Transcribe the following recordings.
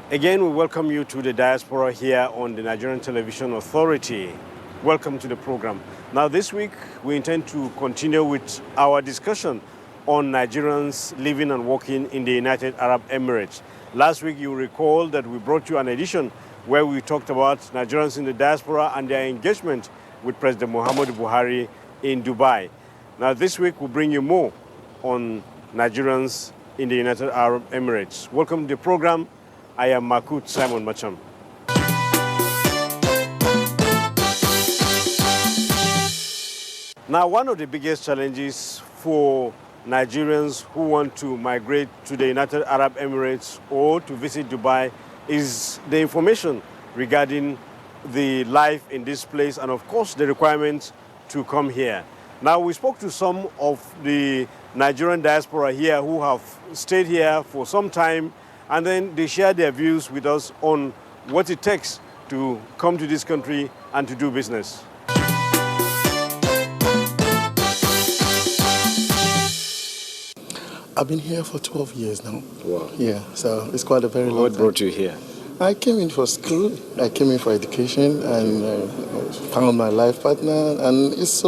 Again, we welcome you to the diaspora here on the Nigerian Television Authority. Welcome to the program. Now, this week, we intend to continue with our discussion on Nigerians living and working in the United Arab Emirates. Last week, you recall that we brought you an edition where we talked about Nigerians in the diaspora and their engagement with President Muhammadu Buhari in Dubai. Now, this week, we'll bring you more on Nigerians in the United Arab Emirates. Welcome to the program. I am Makut Simon Macham. Now, one of the biggest challenges for Nigerians who want to migrate to the United Arab Emirates or to visit Dubai is the information regarding the life in this place and, of course, the requirements to come here. Now, we spoke to some of the Nigerian diaspora here who have stayed here for some time, and then they share their views with us on what it takes to come to this country and to do business. I've been here for 12 years now. Wow. Yeah, so it's quite a very long time. What brought you here? I came in for school, I came in for education, and found my life partner, and it's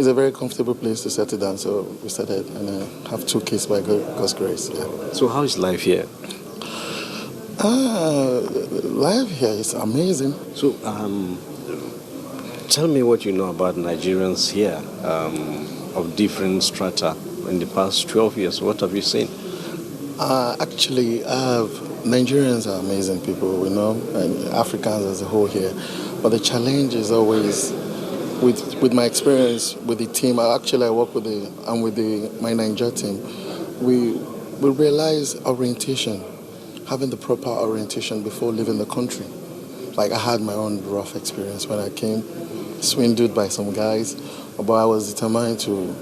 a very comfortable place to settle down, so we started, and have 2 kids by God's grace. Yeah. So how is life here? Life here is amazing. So tell me what you know about Nigerians here of different strata in the past 12 years. What have you seen? Actually, Nigerians are amazing people, we know, and Africans as a whole here. But the challenge is always, with my experience with the team, I work with my Niger team, we realize orientation, having the proper orientation before leaving the country. Like I had my own rough experience when I came, swindled by some guys, but I was determined to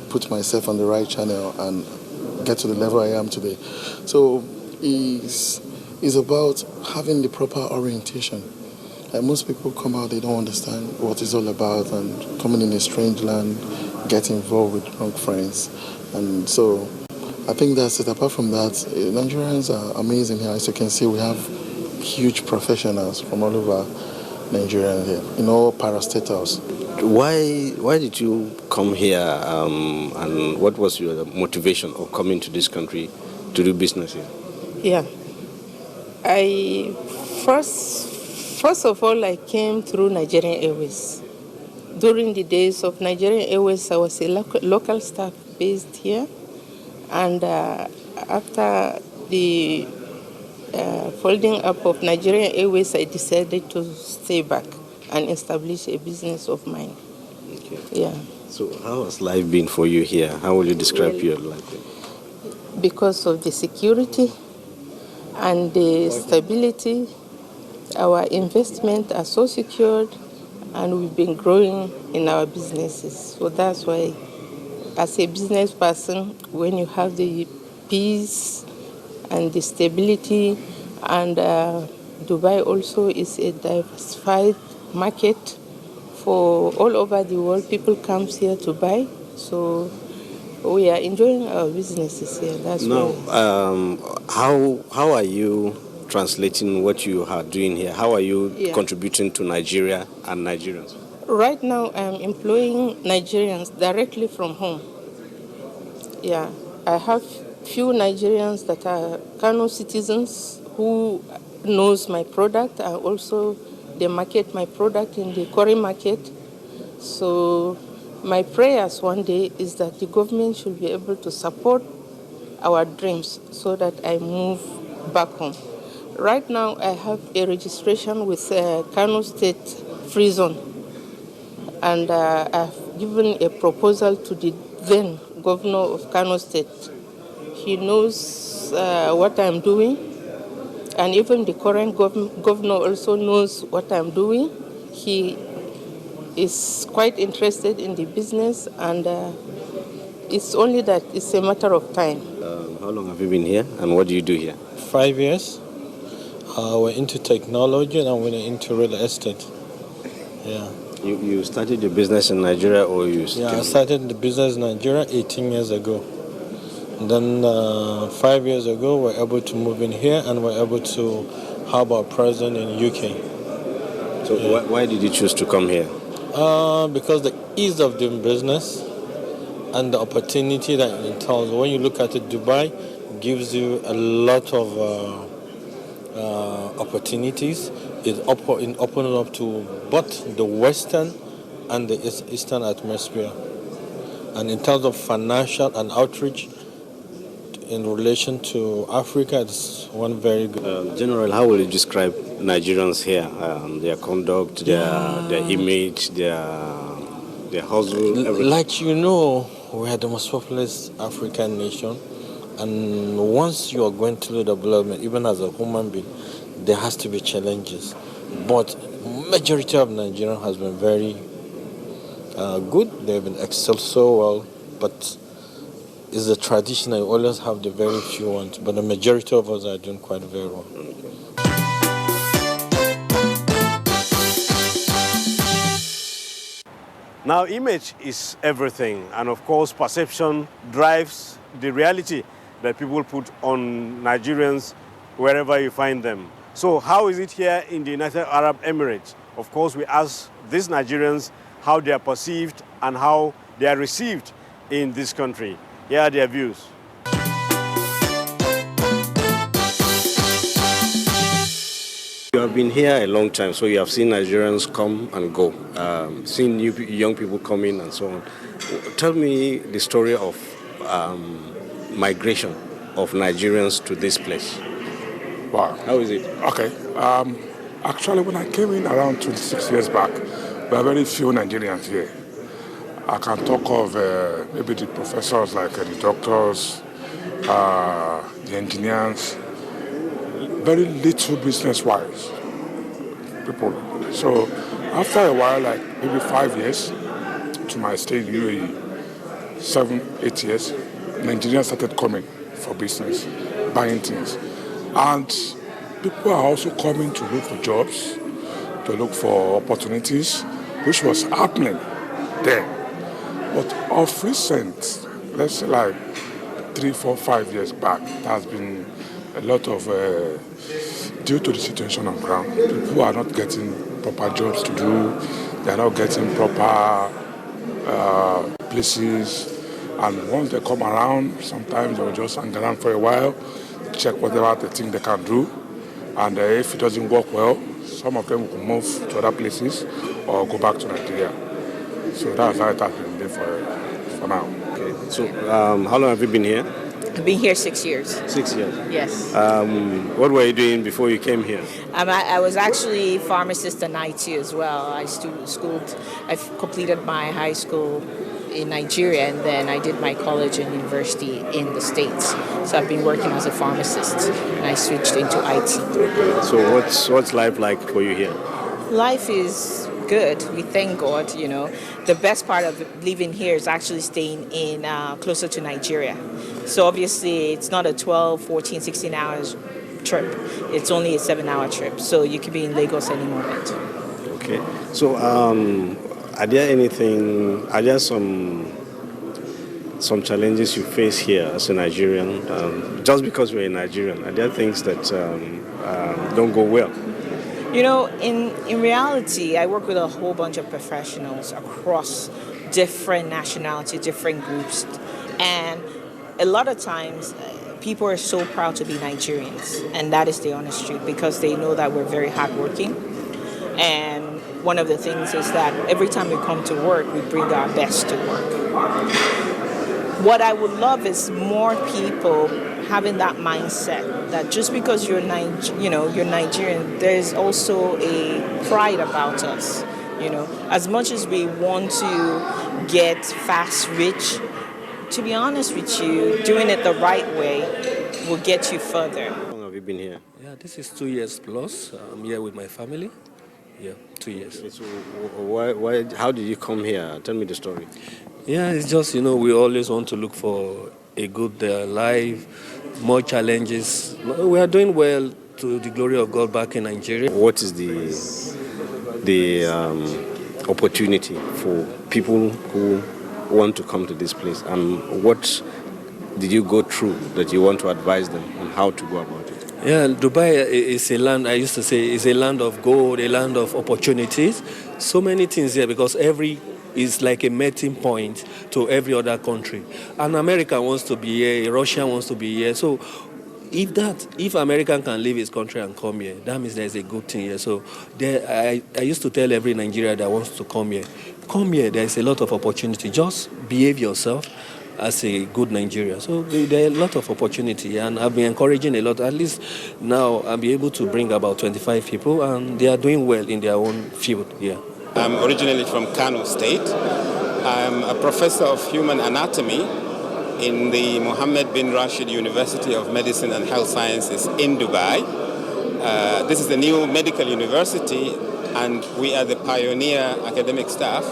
put myself on the right channel and get to the level I am today. So it's about having the proper orientation. Like most people come out, they don't understand what it's all about, and coming in a strange land, get involved with wrong friends. And so I think that's it. Apart from that, Nigerians are amazing here. As you can see, we have huge professionals from all over Nigeria here, in all parastatals. Why did you come here, and what was your motivation of coming to this country to do business here? Yeah, First of all, I came through Nigerian Airways. During the days of Nigerian Airways, I was a local staff based here. And after the folding up of Nigerian Airways, I decided to stay back and establish a business of mine. Okay. Yeah. So how has life been for you here? How will you describe your life? Because of the security and the stability, our investments are so secured, and we've been growing in our businesses. So that's why, as a business person, when you have the peace and the stability, and Dubai also is a diversified market for all over the world. People come here to buy, so we are enjoying our businesses here. That's now, why. How are you translating what you are doing here? How are you contributing to Nigeria and Nigerians? Right now, I'm employing Nigerians directly from home. Yeah, I have few Nigerians that are Kano citizens who knows my product. I also they market my product in the Kori market. So my prayers one day is that the government should be able to support our dreams so that I move back home. Right now, I have a registration with Kano State Free Zone, and I've given a proposal to the then governor of Kano State. He knows what I'm doing, and even the current governor also knows what I'm doing. He is quite interested in the business, and it's only that it's a matter of time. How long have you been here, and what do you do here? 5 years. We're into technology and we're into real estate. Yeah. You started your business in Nigeria, or you? Yeah, I started the business in Nigeria 18 years ago. Then 5 years ago, we're able to move in here and we're able to have our presence in UK. So why did you choose to come here? Because the ease of doing business and the opportunity that it entails. When you look at it, Dubai gives you a lot of opportunities. It opens up to both the Western and the Eastern atmosphere. And in terms of financial and outreach in relation to Africa, it's one very good. General, how will you describe Nigerians here? Their conduct, their image, their hustle, everything? Like you know, we are the most populous African nation. And once you are going through development, even as a human being, there has to be challenges. But majority of Nigerians has been very good. They've been excelled so well. But it's the tradition. I always have the very few ones. But the majority of us are doing quite very well. Now, image is everything, and of course, perception drives the reality that people put on Nigerians wherever you find them. So how is it here in the United Arab Emirates? Of course, we ask these Nigerians how they are perceived and how they are received in this country. Here are their views. You have been here a long time, so you have seen Nigerians come and go, seen young people come in and so on. Tell me the story of migration of Nigerians to this place. Wow. How is it? Okay. Actually, when I came in around 26 years back, there were very few Nigerians here. I can talk of maybe the professors, like the doctors, the engineers, very little business-wise people. So after a while, like maybe 5 years to my stay in UAE, 7, 8 years, Nigerians started coming for business, buying things. And people are also coming to look for jobs, to look for opportunities, which was happening there. But of recent, let's say like 3, 4, 5 years back, there has been a lot of, due to the situation on ground, people are not getting proper jobs to do, they are not getting proper places, and once they come around, sometimes they'll just hang around for a while, check whatever they think they can do, and if it doesn't work well, some of them will move to other places or go back to Nigeria. So that's how it has been there for now. Okay. So how long have you been here? I've been here 6 years. 6 years. Yes. What were you doing before you came here? I was actually pharmacist and IT as well. I've completed my high school in Nigeria, and then I did my college and university in the States. So I've been working as a pharmacist, and I switched into IT. So what's life like for you here? Life is good. We thank God, you know. The best part of living here is actually staying in closer to Nigeria. So obviously it's not a 12, 14, 16 hours trip. It's only a 7-hour trip. So you could be in Lagos any moment. Okay. So are there some challenges you face here as a Nigerian? Just because you're a Nigerian, are there things that don't go well? You know, in reality, I work with a whole bunch of professionals across different nationalities, different groups. And a lot of times, people are so proud to be Nigerians. And that is the honest truth, because they know that we're very hardworking. And one of the things is that every time we come to work, we bring our best to work. What I would love is more people having that mindset that just because you're Nigerian, there's also a pride about us. You know, as much as we want to get fast rich, to be honest with you, doing it the right way will get you further. How long have you been here? Yeah, this is 2 years plus. I'm here with my family. Yeah, 2 years. Okay, so why? How did you come here? Tell me the story. Yeah, it's just, we always want to look for a good life, more challenges. We are doing well, to the glory of God, back in Nigeria. What is the opportunity for people who want to come to this place, and what did you go through that you want to advise them on how to go about it? Yeah, Dubai is a land, I used to say, is a land of gold, a land of opportunities. So many things here because every is like a meeting point to every other country. And America wants to be here, Russia wants to be here. So if American can leave his country and come here, that means there's a good thing here. So I used to tell every Nigerian that wants to come here, there's a lot of opportunity. Just behave yourself as a good Nigerian. So there are a lot of opportunity, and I've been encouraging a lot. At least now I'll be able to bring about 25 people, and they are doing well in their own field here. I'm originally from Kano State. I'm a professor of human anatomy in the Mohammed bin Rashid University of Medicine and Health Sciences in Dubai. This is the new medical university, and we are the pioneer academic staff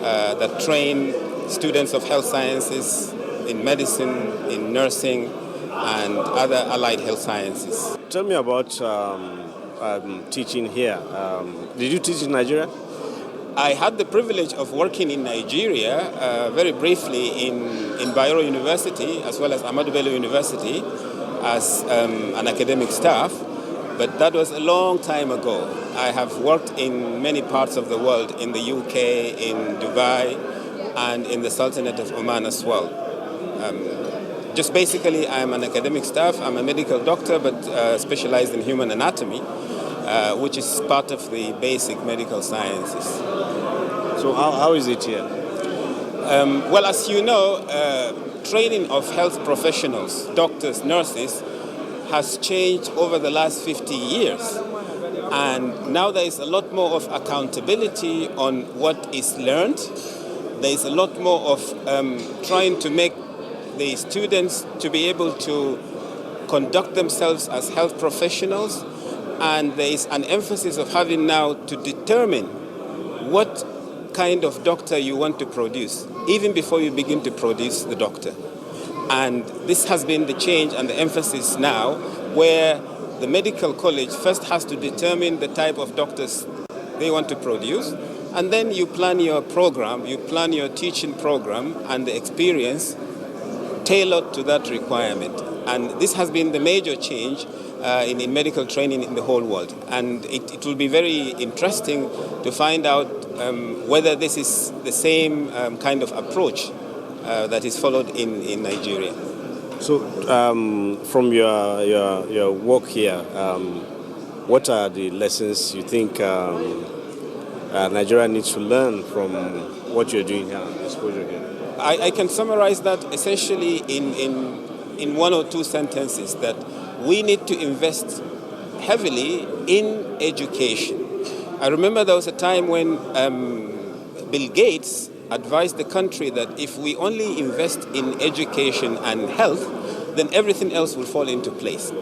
that train students of health sciences in medicine, in nursing, and other allied health sciences. Tell me about teaching here. Did you teach in Nigeria? I had the privilege of working in Nigeria very briefly in Bayero University as well as Ahmadu Bello University as an academic staff, but that was a long time ago. I have worked in many parts of the world, in the UK, in Dubai, and in the Sultanate of Oman as well. Just basically, I'm an academic staff. I'm a medical doctor, but specialized in human anatomy, which is part of the basic medical sciences. So how is it here? Well, as you know, training of health professionals, doctors, nurses, has changed over the last 50 years. And now there is a lot more of accountability on what is learned. There is a lot more of trying to make the students to be able to conduct themselves as health professionals, and there is an emphasis of having now to determine what kind of doctor you want to produce, even before you begin to produce the doctor. And this has been the change and the emphasis now, where the medical college first has to determine the type of doctors they want to produce, and then you plan your program, you plan your teaching program and the experience tailored to that requirement. And this has been the major change in medical training in the whole world. And it will be very interesting to find out whether this is the same kind of approach that is followed in Nigeria. So from your work here, what are the lessons you think Nigeria needs to learn from what you're doing here, exposure here? I can summarize that essentially in one or two sentences, that we need to invest heavily in education. I remember there was a time when Bill Gates advised the country that if we only invest in education and health, then everything else will fall into place.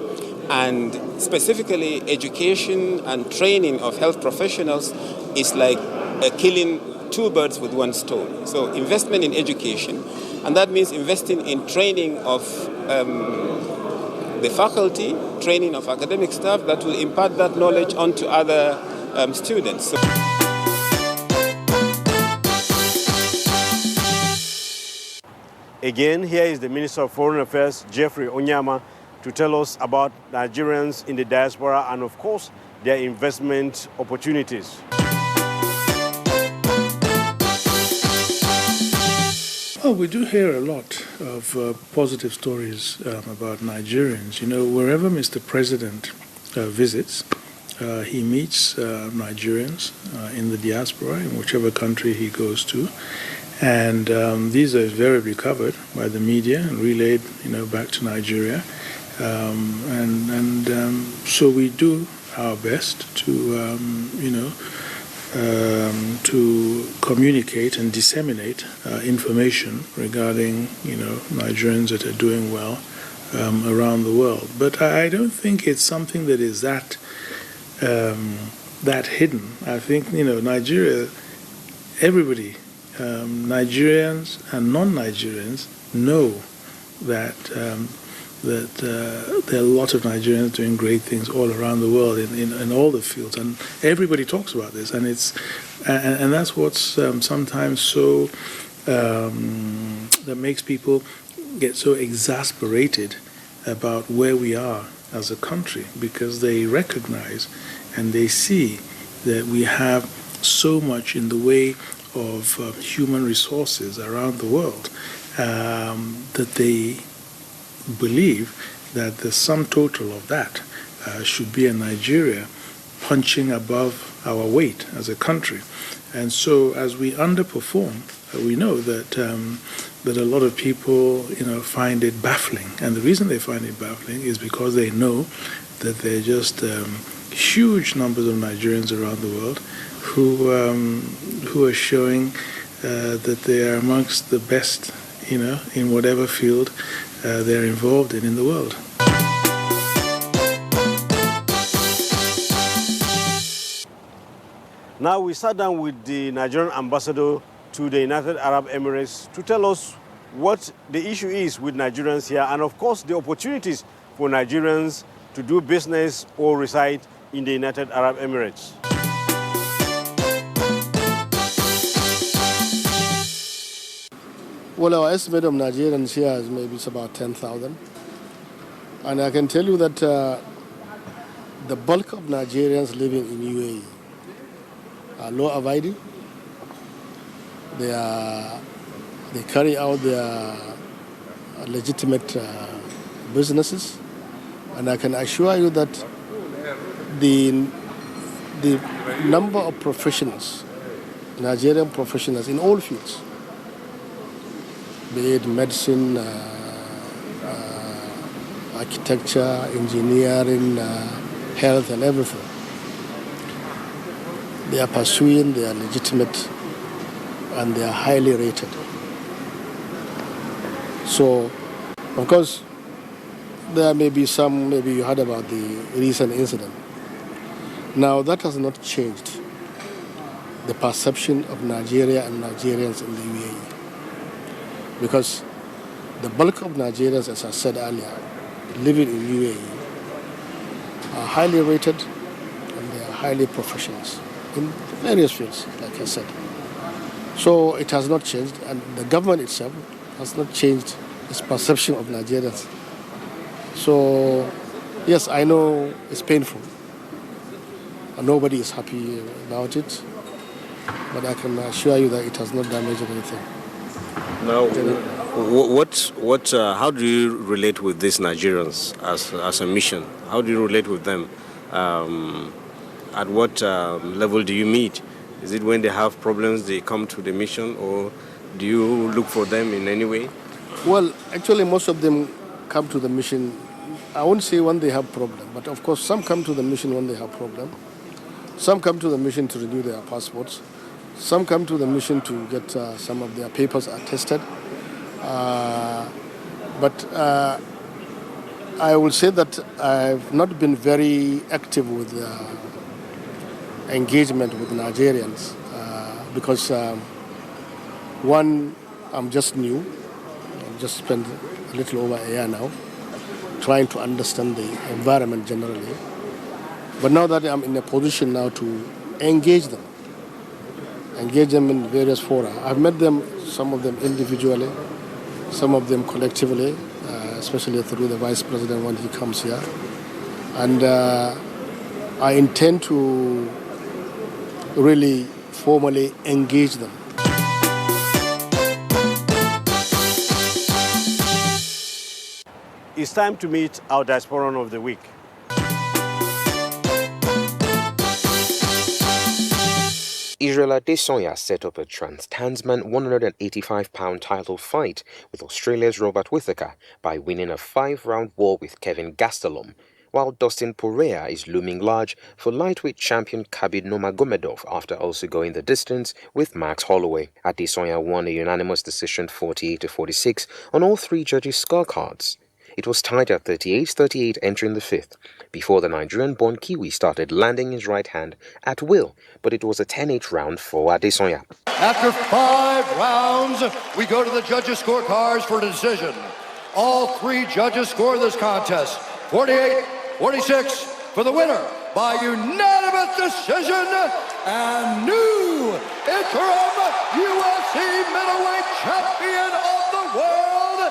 And specifically, education and training of health professionals is like killing two birds with one stone. So investment in education, and that means investing in training of the faculty, training of academic staff that will impart that knowledge onto other students. So again, here is the Minister of Foreign Affairs, Geoffrey Onyeama, to tell us about Nigerians in the diaspora and, of course, their investment opportunities. Well, we do hear a lot of positive stories about Nigerians. You know, wherever Mr. President visits, he meets Nigerians in the diaspora, in whichever country he goes to. And these are invariably covered by the media and relayed, back to Nigeria. So we do our best to, to communicate and disseminate information regarding, Nigerians that are doing well around the world. But I don't think it's something that is that hidden. I think, Nigeria, everybody, Nigerians and non-Nigerians know that there are a lot of Nigerians doing great things all around the world in all the fields, and everybody talks about this, and that's what's sometimes so that makes people get so exasperated about where we are as a country, because they recognize and they see that we have so much in the way of human resources around the world, that they believe that the sum total of that should be a Nigeria punching above our weight as a country. And so as we underperform, we know that that a lot of people find it baffling. And the reason they find it baffling is because they know that there are just huge numbers of Nigerians around the world who are showing that they are amongst the best, in whatever field they're involved in the world. Now we sat down with the Nigerian ambassador to the United Arab Emirates to tell us what the issue is with Nigerians here, and of course the opportunities for Nigerians to do business or reside in the United Arab Emirates. Well, our estimate of Nigerians here is maybe it's about 10,000. And I can tell you that the bulk of Nigerians living in UAE are law-abiding. They carry out their legitimate businesses. And I can assure you that the number of professionals, Nigerian professionals in all fields, be it medicine, architecture, engineering, health, and everything, they are pursuing, they are legitimate, and they are highly rated. So, of course, there may be some, maybe you heard about the recent incident. Now, that has not changed the perception of Nigeria and Nigerians in the UAE. Because the bulk of Nigerians, as I said earlier, living in UAE are highly rated and they are highly professionals in various fields, like I said. So it has not changed, and the government itself has not changed its perception of Nigerians. So, yes, I know it's painful, and nobody is happy about it, but I can assure you that it has not damaged anything. Now, how do you relate with these Nigerians as a mission? How do you relate with them? At what level do you meet? Is it when they have problems they come to the mission, or do you look for them in any way? Well, actually, most of them come to the mission. I won't say when they have problem, but of course, some come to the mission when they have problem. Some come to the mission to renew their passports. Some come to the mission to get some of their papers attested. But I will say that I've not been very active with engagement with Nigerians because one, I'm just new. I've just spent a little over a year now trying to understand the environment generally. But now that I'm in a position now to engage them in various fora. I've met them, some of them individually, some of them collectively, especially through the Vice President when he comes here. And I intend to really formally engage them. It's time to meet our Diasporan of the Week. Israel Adesanya set up a trans-Tasman 185-pound title fight with Australia's Robert Whittaker by winning a 5-round war with Kevin Gastelum, while Dustin Poirier is looming large for lightweight champion Khabib Nurmagomedov after also going the distance with Max Holloway. Adesanya won a unanimous decision 48-46 on all three judges' scorecards. It was tied at 38-38 entering the fifth, before the Nigerian-born Kiwi started landing his right hand at will, but it was a 10-8 round for Adesanya. After 5 rounds, we go to the judges' scorecards for decision. All three judges score this contest 48-46 for the winner by unanimous decision and new interim UFC middleweight champion of the world,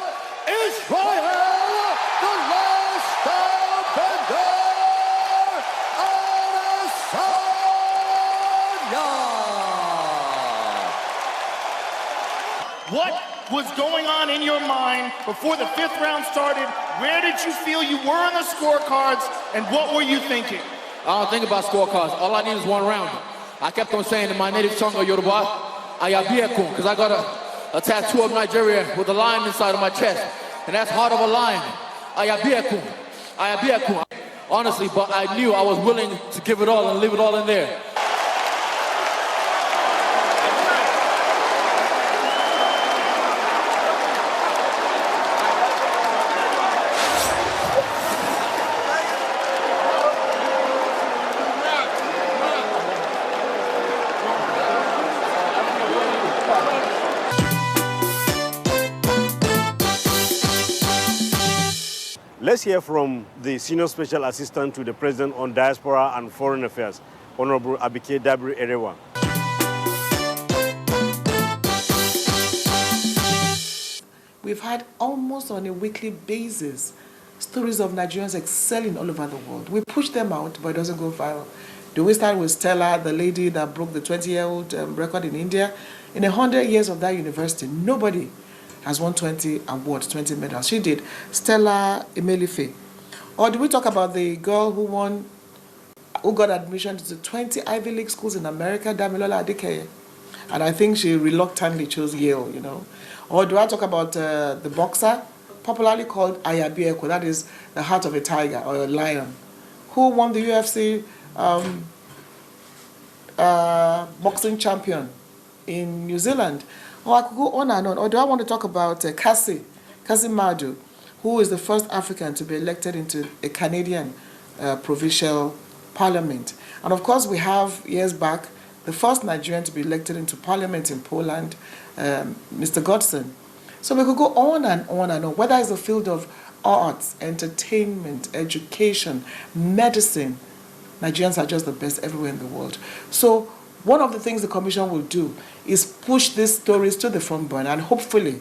was going on in your mind before the 5th round started? Where did you feel you were on the scorecards, and what were you thinking? I don't think about scorecards. All I need is one round. I kept on saying in my native tongue of Yoruba, Ayabiekun, because I got a tattoo of Nigeria with a lion inside of my chest, and that's heart of a lion. Ayabiekun, Ayabiekun. Honestly, but I knew I was willing to give it all and leave it all in there. Let's hear from the Senior Special Assistant to the President on Diaspora and Foreign Affairs, Honorable Abike Dabiri Erewa. We've had almost on a weekly basis stories of Nigerians excelling all over the world. We push them out, but it doesn't go viral. Do we start with Stella, the lady that broke the 20-year-old record in India? In 100 years of that university, nobody has won 20 awards, 20 medals. She did. Stella Emelife. Or do we talk about the girl who got admission to 20 Ivy League schools in America, Damilola Adekeye? And I think she reluctantly chose Yale, you know. Or do I talk about the boxer, popularly called Ayabiekun, that is the heart of a tiger or a lion, who won the UFC boxing champion in New Zealand? Or I could go on and on. Or do I want to talk about Kasi Madu, who is the first African to be elected into a Canadian provincial parliament? And of course, we have, years back, the first Nigerian to be elected into parliament in Poland, Mr. Godson. So we could go on and on and on, whether it's the field of arts, entertainment, education, medicine. Nigerians are just the best everywhere in the world. So one of the things the Commission will do is push these stories to the front burner, and hopefully,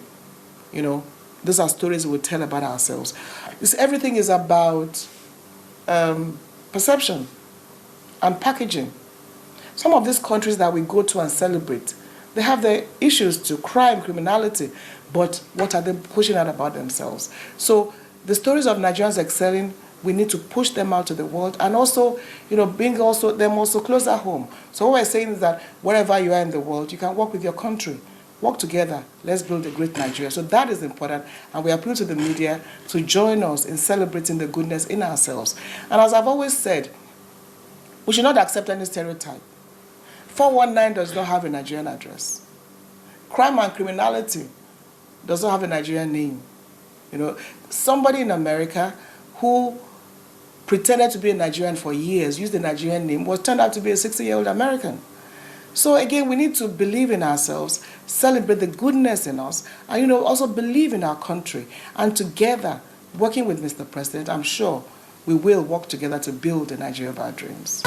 you know, these are stories we will tell about ourselves. Everything is about perception and packaging. Some of these countries that we go to and celebrate, they have their issues to crime, criminality, but what are they pushing out about themselves? So the stories of Nigerians excelling, we need to push them out to the world, and also, you know, bring them also closer home. So what we're saying is that wherever you are in the world, you can work with your country. Work together. Let's build a great Nigeria. So that is important, and we appeal to the media to join us in celebrating the goodness in ourselves. And as I've always said, we should not accept any stereotype. 419 does not have a Nigerian address. Crime and criminality does not have a Nigerian name. You know, somebody in America who pretended to be a Nigerian for years, used the Nigerian name, turned out to be a 60-year-old American. So again, we need to believe in ourselves, celebrate the goodness in us, and, you know, also believe in our country. And together, working with Mr. President, I'm sure we will work together to build the Nigeria of our dreams.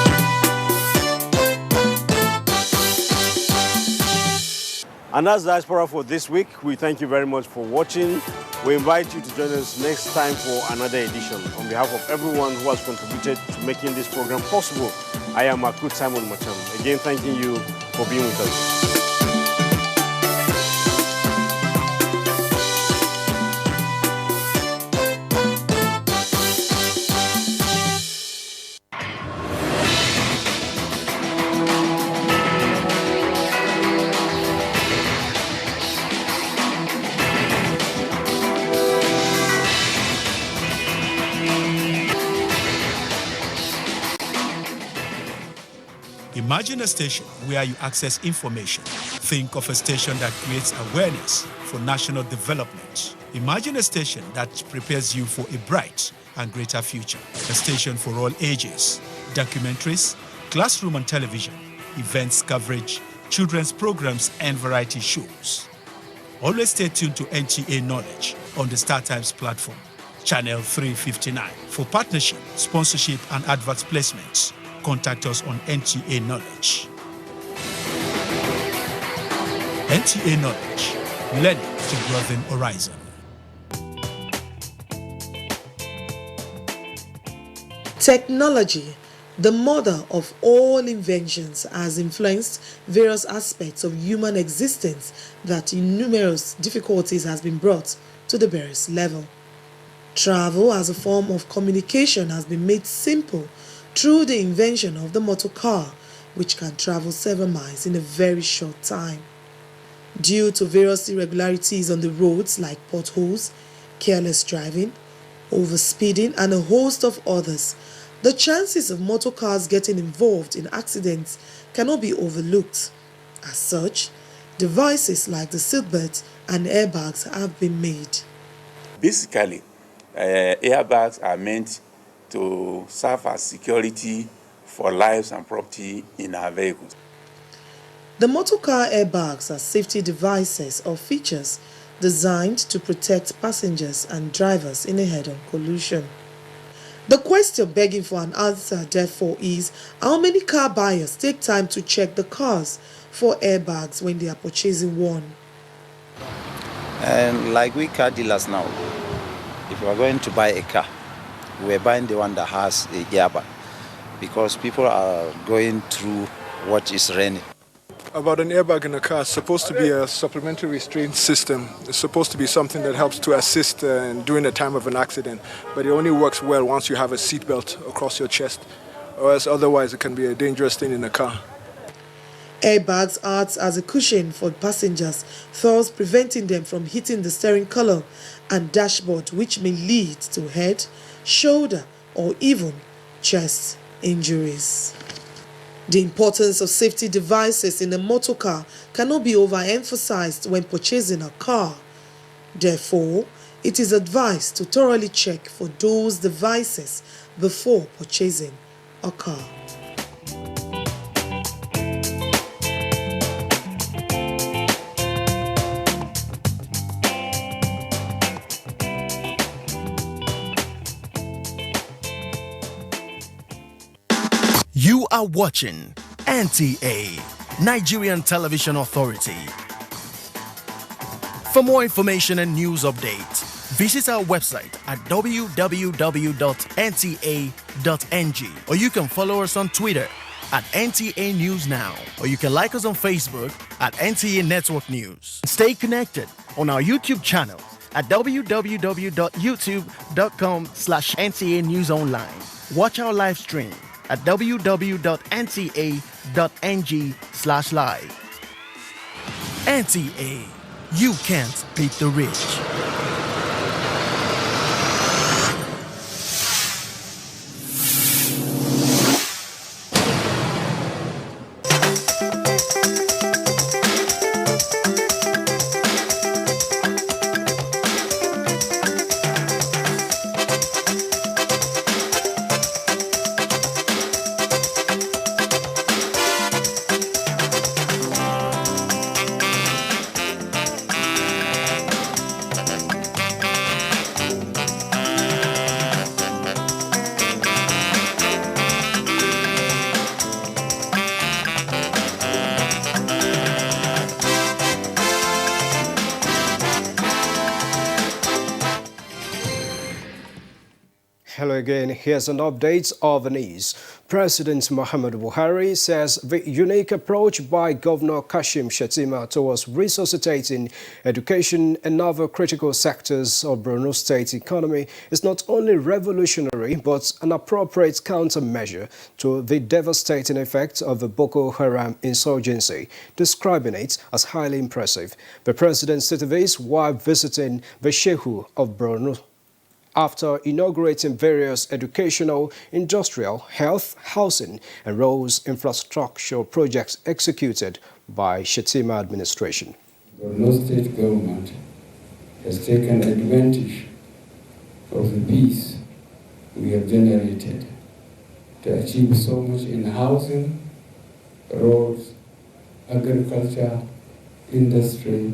And that's Diaspora for this week. We thank you very much for watching. We invite you to join us next time for another edition. On behalf of everyone who has contributed to making this program possible, I am Akut Simon Macham. Again, thanking you for being with us. Imagine a station where you access information. Think of a station that creates awareness for national development. Imagine a station that prepares you for a bright and greater future. A station for all ages. Documentaries, classroom and television, events coverage, children's programs and variety shows. Always stay tuned to NTA Knowledge on the StarTimes platform, channel 359. For partnership, sponsorship and advert placements, contact us on NTA Knowledge. NTA Knowledge, learning to broaden horizon. Technology The mother of all inventions has influenced various aspects of human existence that in numerous difficulties has been brought to the barest level. Travel as a form of communication has been made simple through the invention of the motor car, which can travel several miles in a very short time. Due to various irregularities on the roads like potholes, careless driving, overspeeding, and a host of others, the chances of motor cars getting involved in accidents cannot be overlooked. As such, devices like the seatbelts and airbags have been made. Basically, airbags are meant to serve as security for lives and property in our vehicles. The motor car airbags are safety devices or features designed to protect passengers and drivers in a head-on collision. The question begging for an answer, therefore, is how many car buyers take time to check the cars for airbags when they are purchasing one? Like we car dealers now, if you are going to buy a car, we're buying the one that has a airbag because people are going through what is raining. About an airbag in a car, it's supposed to be a supplementary restraint system. It's supposed to be something that helps to assist during the time of an accident, but it only works well once you have a seatbelt across your chest, or else otherwise it can be a dangerous thing in a car. Airbags act as a cushion for passengers, thus preventing them from hitting the steering column and dashboard, which may lead to head, shoulder, or even chest injuries. The importance of safety devices in a motor car cannot be overemphasized when purchasing a car. Therefore, it is advised to thoroughly check for those devices before purchasing a car. You are watching NTA, Nigerian Television Authority. For more information and news updates, visit our website at www.nta.ng, or you can follow us on Twitter at NTA News Now, or you can like us on Facebook at NTA Network News. Stay connected on our YouTube channel at www.youtube.com/NTA News Online. Watch our live stream at www.nta.ng/live. NTA, you can't beat the rich. Hello again, here's an update of the news. President Muhammadu Buhari says the unique approach by Governor Kashim Shettima towards resuscitating education and other critical sectors of Borno State economy is not only revolutionary but an appropriate countermeasure to the devastating effects of the Boko Haram insurgency, describing it as highly impressive. The president stated this while visiting the Shehu of Borno after inaugurating various educational, industrial, health, housing, and roads infrastructure projects executed by Shettima administration. The Borno State government has taken advantage of the peace we have generated to achieve so much in housing, roads, agriculture, industry,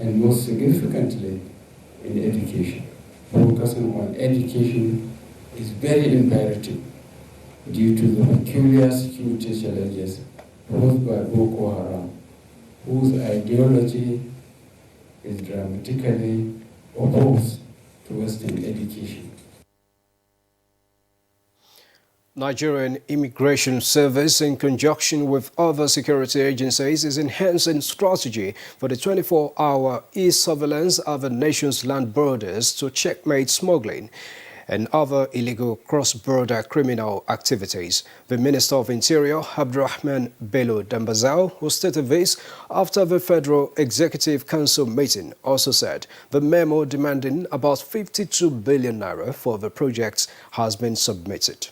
and most significantly in education. Focusing on education is very imperative due to the peculiar security challenges posed by Boko Haram, whose ideology is dramatically opposed to Western education. Nigerian Immigration Service, in conjunction with other security agencies, is enhancing strategy for the 24-hour e-surveillance of the nation's land borders to checkmate smuggling and other illegal cross-border criminal activities. The Minister of Interior, Abdurrahman Bello Dambazao, who stated this after the Federal Executive Council meeting, also said the memo demanding about 52 billion naira for the project has been submitted.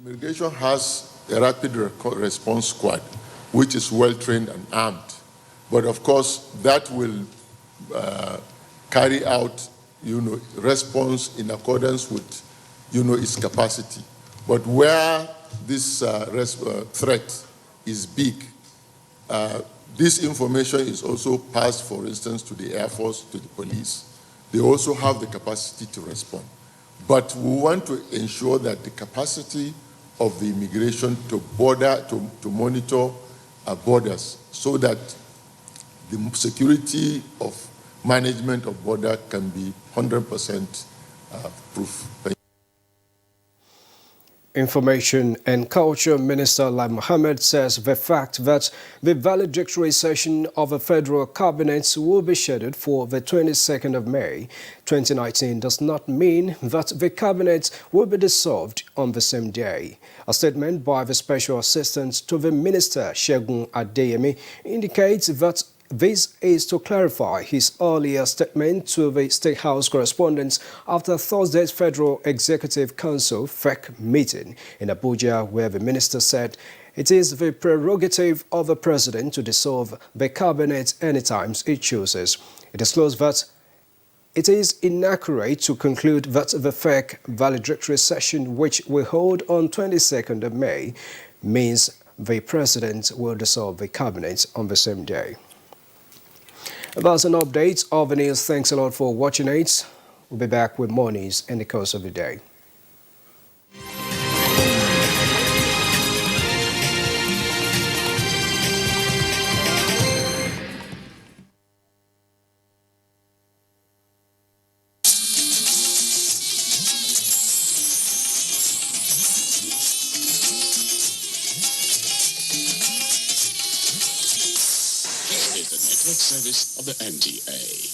Immigration has a rapid response squad, which is well-trained and armed. But of course, that will carry out response in accordance with, its capacity. But where this threat is big, this information is also passed, for instance, to the Air Force, to the police. They also have the capacity to respond. But we want to ensure that the capacity of the immigration to monitor borders, so that the security of management of border can be 100% proof. Information and Culture Minister Lai Mohammed says the fact that the valedictory session of the Federal Cabinet will be scheduled for the 22nd of May 2019 does not mean that the Cabinet will be dissolved on the same day. A statement by the Special Assistant to the Minister, Segun Adeyemi, indicates that this is to clarify his earlier statement to the State House correspondents after Thursday's Federal Executive Council FEC meeting in Abuja, where the minister said it is the prerogative of the president to dissolve the cabinet anytime he chooses. It disclosed that it is inaccurate to conclude that the FEC valedictory session, which will hold on 22nd of May, means the president will dissolve the cabinet on the same day. That's an update of the news. Thanks a lot for watching it. We'll be back with more news in the course of the day. Service of the NTA.